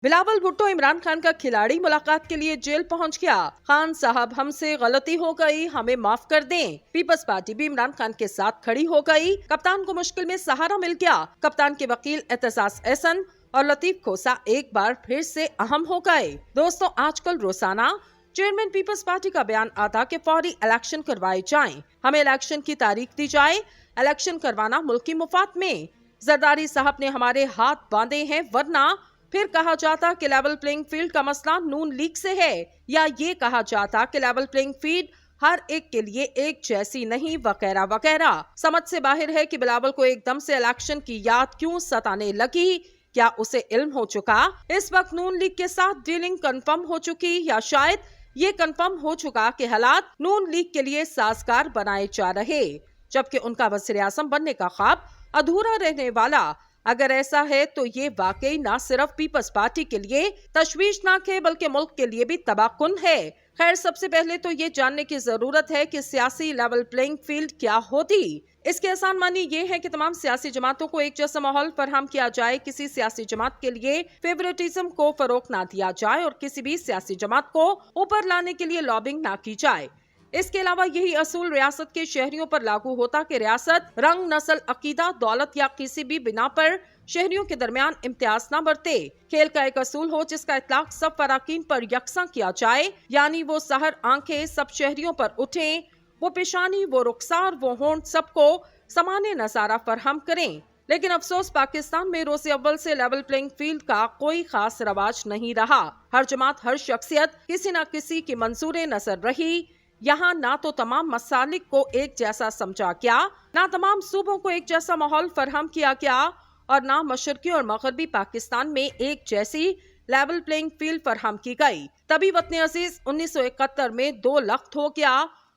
बिलावल भुट्टो इमरान खान का खिलाड़ी मुलाकात के लिए जेल पहुंच गया। खान साहब हमसे गलती हो गई, हमें माफ कर दें। पीपल्स पार्टी भी इमरान खान के साथ खड़ी हो गई। कप्तान को मुश्किल में सहारा मिल गया। कप्तान के वकील एतजाज एहसन और लतीफ खोसा एक बार फिर से अहम हो गए। दोस्तों, आजकल रोजाना चेयरमैन पीपल्स पार्टी का बयान आता कि फौरी इलेक्शन करवाए जाएं, हमें इलेक्शन की तारीख दी जाए, इलेक्शन करवाना मुल्क की मुफाद में। जरदारी साहब ने हमारे हाथ बांधे हैं, वरना फिर कहा जाता कि लेवल प्लेइंग फील्ड का मसला नून लीग से है, या ये कहा जाता कि लेवल प्लेइंग फील्ड हर एक के लिए एक जैसी नहीं, वगैरह वगैरह। समझ से बाहर है कि बिलावल को एकदम से इलेक्शन की याद क्यों सताने लगी। क्या उसे इल्म हो चुका इस वक्त नून लीग के साथ डीलिंग कंफर्म हो चुकी, या शायद ये कंफर्म हो चुका कि हालात नून लीग के लिए साजगार बनाए जा रहे, जबकि उनका वज़ीर आज़म बनने का ख्वाब अधूरा रहने वाला। अगर ऐसा है तो ये वाकई न सिर्फ पीपल्स पार्टी के लिए तशवीशनाक है, बल्कि मुल्क के लिए भी तबाहकुन है। खैर, सबसे पहले तो ये जानने की जरूरत है कि सियासी लेवल प्लेइंग फील्ड क्या होती। इसके आसान मानी ये है कि तमाम सियासी जमातों को एक जैसा माहौल फराहम किया जाए, किसी सियासी जमात के लिए फेवरेटिज्म को फरोग ना दिया जाए और किसी भी सियासी जमात को ऊपर लाने के लिए लॉबिंग ना की जाए। इसके अलावा यही असूल रियासत के शहरियों पर लागू होता कि रियासत रंग, नस्ल, अकीदा, दौलत या किसी भी बिना पर शहरियों के दरमियान इम्तियाज न बरते। खेल का एक असूल हो जिसका इतलाक सब फराकीन पर यकसा किया जाए, यानी वो सहर आंखें सब शहरियों पर उठें, वो पेशानी, वो रुखसार, वो होंठ सबको समाने नजारा फरहम करें। लेकिन अफसोस, पाकिस्तान में रोज़े अव्वल से लेवल प्लेइंग फील्ड का कोई खास रवाज नहीं रहा। हर जमात, हर शख्सियत किसी न किसी की मंसूरे नजर रही। यहाँ ना तो तमाम मसालिक को एक जैसा समझा गया, ना तमाम सूबों को एक जैसा माहौल फरहम किया गया, और ना मशरकी और मगरबी पाकिस्तान में एक जैसी लेवल प्लेइंग फील्ड फरहम की गई। तभी वतन अजीज 1971 में 2 लख्त हो गया।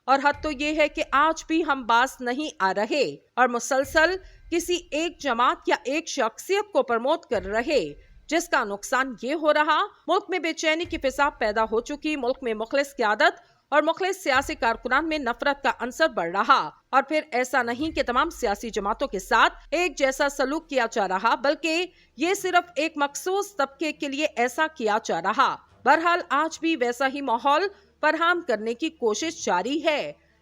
और हद तो ये है कि आज भी हम बाज नहीं आ रहे और मुसलसल किसी एक जमात या एक शख्सियत को प्रमोट कर रहे, जिसका नुकसान ये हो रहा, मुल्क में बेचैनी की फिजा पैदा हो चुकी, मुल्क में मुखलिस क़यादत और मुखलिस सियासी कारकुनान में नफरत का अंसर बढ़ रहा। और फिर ऐसा नहीं कि तमाम सियासी जमातों के साथ एक जैसा सलूक किया जा रहा, बल्कि ये सिर्फ एक मखसूस तबके के लिए ऐसा किया जा रहा। बहरहाल आज भी वैसा ही माहौल फरहम करने की कोशिश जारी है।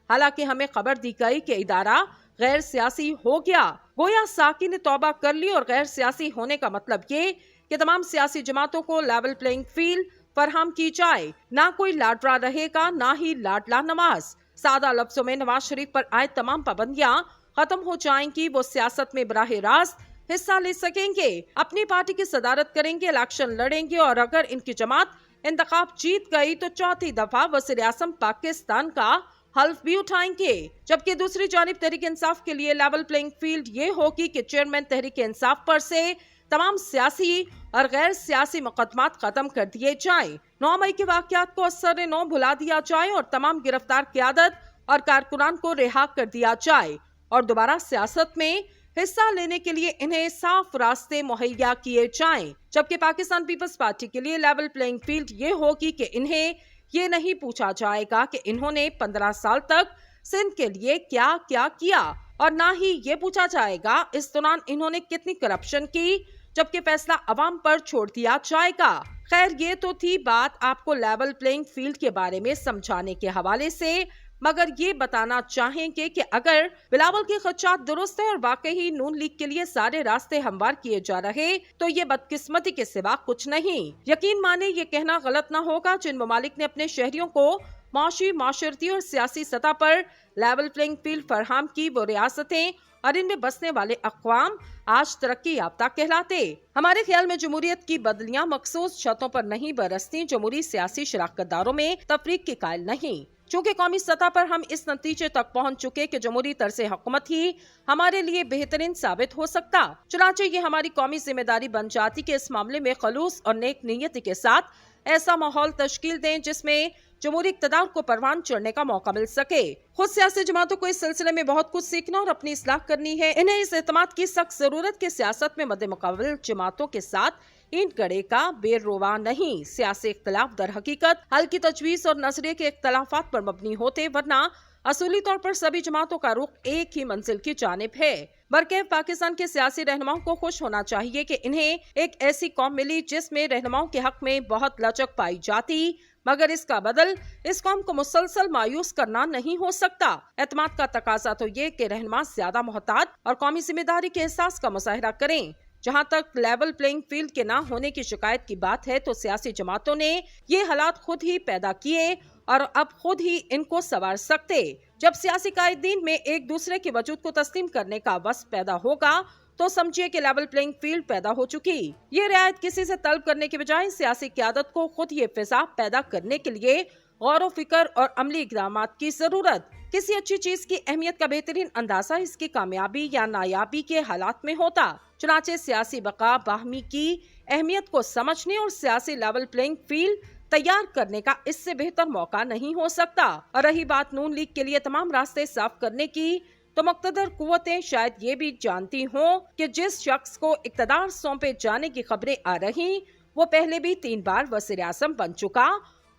हालांकि हमें खबर दी गई कि इदारा गैर सियासी हो गया। गोया साकी ने तौबा कर ली, और गैर सियासी होने का मतलब ये कि तमाम सियासी जमातों को लेवल प्लेइंग फील्ड फरहम की जाए। ना कोई लाडरा रहेगा, ना ही लाडला नवाज। सादा लफ्जों में नवाज शरीफ पर आए तमाम पाबंदियां खत्म हो जाएंगी। वो सियासत में बराह रास्त हिस्सा ले सकेंगे, अपनी पार्टी की सदारत करेंगे, इलेक्शन लड़ेंगे, और अगर इनकी जमात इंतखाब जीत गई तो चौथी दफा वज़ीर आज़म पाकिस्तान का हल्फ भी उठाएंगे। जबकि दूसरी जानिब तहरीक इंसाफ के लिए लेवल प्लेइंग फील्ड ये होगी कि चेयरमैन तहरीक इंसाफ पर से तमाम सियासी और गैर सियासी मुकदमात खत्म कर दिए जाएं। 9 मई के वाकयात को असर नौ भुला दिया जाए और तमाम गिरफ्तार क़यादत और कारकुनान को रिहा कर दिया जाए, और दोबारा सियासत में हिस्सा लेने के लिए इन्हें साफ रास्ते मुहैया किए जाएं। जबकि पाकिस्तान पीपल्स पार्टी के लिए लेवल प्लेइंग फील्ड ये होगी कि इन्हें ये नहीं पूछा जाएगा कि इन्होंने 15 साल तक सिंध के लिए क्या क्या किया, और ना ही ये पूछा जाएगा इस दौरान इन्होंने कितनी करप्शन की, जबकि फैसला अवाम पर छोड़ दिया जाएगा। खैर, ये तो थी बात आपको लेवल प्लेइंग फील्ड के बारे में समझाने के हवाले से, मगर ये बताना चाहेंगे कि अगर बिलावल के खदशात दुरुस्त है और वाकई ही नून लीग के लिए सारे रास्ते हमवार किए जा रहे, तो ये बदकिस्मती के सिवा कुछ नहीं। यकीन माने ये कहना गलत ना होगा, जिन ममालिक ने अपने शहरियों को माशी, माशरती और सियासी सतह पर लेवल प्लेइंग फील्ड फरहम की, वो रियासतें और इनमें बसने वाले अक़वाम आज तरक्की याफ्ता कहलाते। हमारे ख्याल में जमहूरियत की बदलियां मखसूस छतों पर नहीं बरसती, जमहूरी सियासी शराकतदारों में तफरीक के कायल नहीं। चूँकि कौमी सतह पर हम इस नतीजे तक पहुँच चुके कि जमहूरी तर्ज़े हुकूमत ही हमारे लिए बेहतरीन साबित हो सकता, चुनांचे ये हमारी कौमी जिम्मेदारी बन जाती कि इस मामले में खलूस और नेक नीयती के साथ ऐसा माहौल तश्कील दें जिसमें जमहूरी इक़्तिदार को परवान चढ़ने का मौका मिल सके। खुद सियासी जमातों को इस सिलसिले में बहुत कुछ सीखना और अपनी इस्लाह करनी है। इन्हें इस एतमाद की सख्त जरूरत के सियासत में मद्दे मुकाबले जमातों के साथ ईंट गड़े का बेरुवा नहीं। सियासी इख्तलाफ दर हकीकत हल्की तजवीज़ और नजरिए के इख्तलाफात पर मबनी होते, वरना असूली तौर पर सभी जमातों का रुख एक ही मंजिल की जानिब है। बरके पाकिस्तान के सियासी रहनुमाओं को खुश होना चाहिए कि इन्हें एक ऐसी कौम मिली जिसमें रहनुमाओं के हक में बहुत लचक पाई जाती, मगर इसका बदल इस कौम को मुसलसल मायूस करना नहीं हो सकता। एतमाद का तकाजा तो ये कि रहनुमा ज्यादा मोहतात और कौमी जिम्मेदारी के एहसास का मुजाहरा करें। जहां तक लेवल प्लेइंग फील्ड के ना होने की शिकायत की बात है तो सियासी जमातों ने ये हालात खुद ही पैदा किए और अब खुद ही इनको संवार सकते। जब सियासी कायदीन में एक दूसरे के वजूद को तस्लीम करने का वस पैदा होगा तो समझिए कि लेवल प्लेइंग फील्ड पैदा हो चुकी। ये रियायत किसी से तलब करने के बजाय सियासी क़यादत को खुद ये फिजा पैदा करने के लिए गौर व फिक्र और अमली इक़दामात की जरूरत। किसी अच्छी चीज की अहमियत का बेहतरीन अंदाजा इसकी कामयाबी या नायाबी के हालात में होता। चुनाचे सियासी बका बाहमी की अहमियत को समझने और सियासी लेवल प्लेइंग फील्ड तैयार करने का इससे बेहतर मौका नहीं हो सकता। और रही बात नून लीग के लिए तमाम रास्ते साफ करने की, तो मुक़्तदर कुव्वतें शायद ये भी जानती हों कि जिस शख्स को इक़्तिदार सौंपे जाने की खबरें आ रही वो पहले भी 3 बार वज़ीर-ए-आज़म बन चुका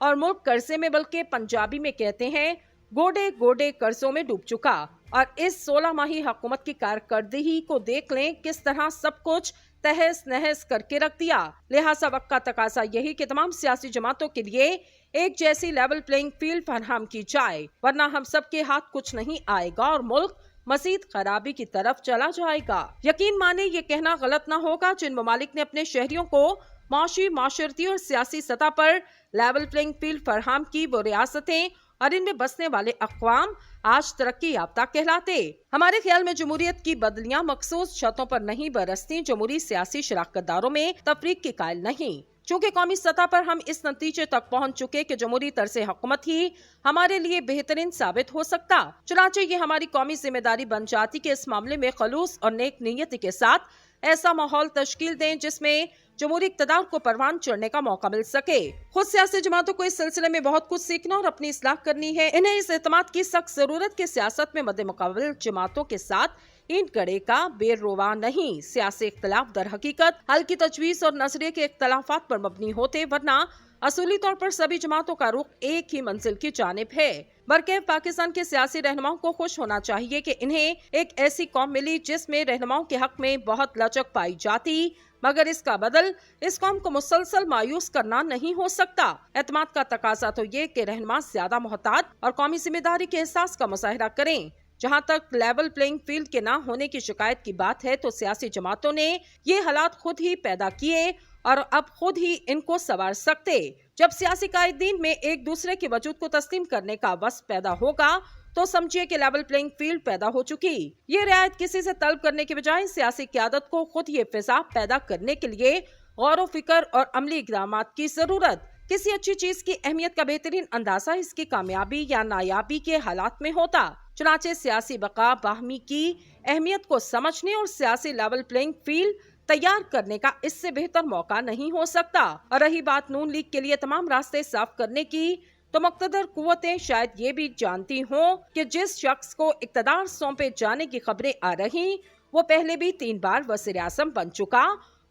और मुल्क कर्जे में, बल्कि पंजाबी में कहते हैं गोडे गोडे कर्जों में डूब चुका। और इस 16 माही हुकूमत की कारकर्दगी को देख लें किस तरह सब कुछ तहस नहस करके रख दिया। लिहाजा वक्त का तकाजा यही कि तमाम सियासी जमातों के लिए एक जैसी लेवल प्लेइंग फील्ड फराहम की जाए, वरना हम सब के हाथ कुछ नहीं आएगा और मुल्क मजीद खराबी की तरफ चला जाएगा। यकीन माने ये कहना गलत ना होगा, जिन ममालिक ने अपने शहरियों को माशी, माशरती और सियासी सतह पर लेवल प्लेइंग फील्ड फराहम की, वो रियासतें और इनमें बसने वाले अक़वाम आज तरक्की याफ्ता कहलाते। हमारे ख्याल में जमहूरियत की बदलियां मखसूस छतों पर नहीं बरसती, जमहूरी सियासी शराकतदारों में तफरीक के कायल नहीं। चूँकि कौमी सतह पर हम इस नतीजे तक पहुँच चुके कि जमहूरी तर्ज़े हुकूमत ही हमारे लिए बेहतरीन साबित हो सकता। चुनांचे ये हमारी कौमी जिम्मेदारी बन जाती कि इस मामले में खलूस और नेक नीयती के साथ ऐसा माहौल तश्कील दें जिसमें जमहूरी इक़्तिदार को परवान चढ़ने का मौका मिल सके। खुद सियासी जमातों को इस सिलसिले में बहुत कुछ सीखना और अपनी इस्लाह करनी है। इन्हें इस एतमाद की सख्त जरूरत की सियासत में मद्दे मुकाबले जमातों के साथ ईंट गड़े का बेरोवा नहीं। सियासी इख्तलाफ दर हकीकत हल की तजवीज़ और नजरिए के इख्तलाफात पर मबनी होते, वरना असूली तौर पर सभी जमातों का रुख एक ही मंजिल की जानिब है। बरके पाकिस्तान के सियासी रहनुमाओं को खुश होना चाहिए कि इन्हें एक ऐसी कौम मिली जिसमें रहनुमाओं के हक में बहुत लचक पाई जाती, मगर इसका बदल इस कौम को मुसलसल मायूस करना नहीं हो सकता। एतमाद का तकाजा तो ये कि रहनुमा ज्यादा मोहतात और कौमी जिम्मेदारी के एहसास का मुजाहरा करें। जहां तक लेवल प्लेइंग फील्ड के ना होने की शिकायत की बात है तो सियासी जमातों ने ये हालात खुद ही पैदा किए और अब खुद ही इनको संवार सकते। जब सियासी कायदीन में एक दूसरे के वजूद को तस्लीम करने का वस पैदा होगा तो समझिए कि लेवल प्लेइंग फील्ड पैदा हो चुकी। ये रियायत किसी से तलब करने के बजाय सियासी क़यादत को खुद ये फिजा पैदा करने के लिए गौर व फिक्र और अमली इक़दामात की जरूरत। किसी अच्छी चीज की अहमियत का बेहतरीन अंदाजा इसकी कामयाबी या नायाबी के हालात में होता। चुनाचे सियासी बका बाहमी की अहमियत को समझने और सियासी लेवल प्लेइंग फील्ड तैयार करने का इससे बेहतर मौका नहीं हो सकता। और रही बात नून लीग के लिए तमाम रास्ते साफ करने की, तो मुक़्तदर कुव्वतें शायद ये भी जानती हों कि जिस शख्स को इक़्तिदार सौंपे जाने की खबरें आ रही वो पहले भी 3 बार वज़ीर-ए-आज़म बन चुका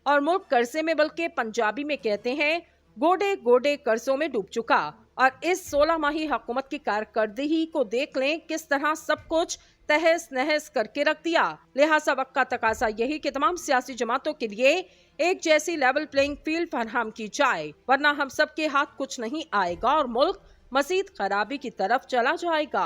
और मुल्क कर्जे में, बल्कि पंजाबी में कहते हैं गोडे गोडे कर्जों में डूब चुका। और इस 16 माही हुकूमत की कारकर्दगी को देख लें किस तरह सब कुछ तहस नहस करके रख दिया। लिहाजा वक्त का तकाजा यही कि तमाम सियासी जमातों के लिए एक जैसी लेवल प्लेइंग फील्ड फराहम की जाए, वरना हम सब के हाथ कुछ नहीं आएगा और मुल्क मजीद खराबी की तरफ चला जाएगा।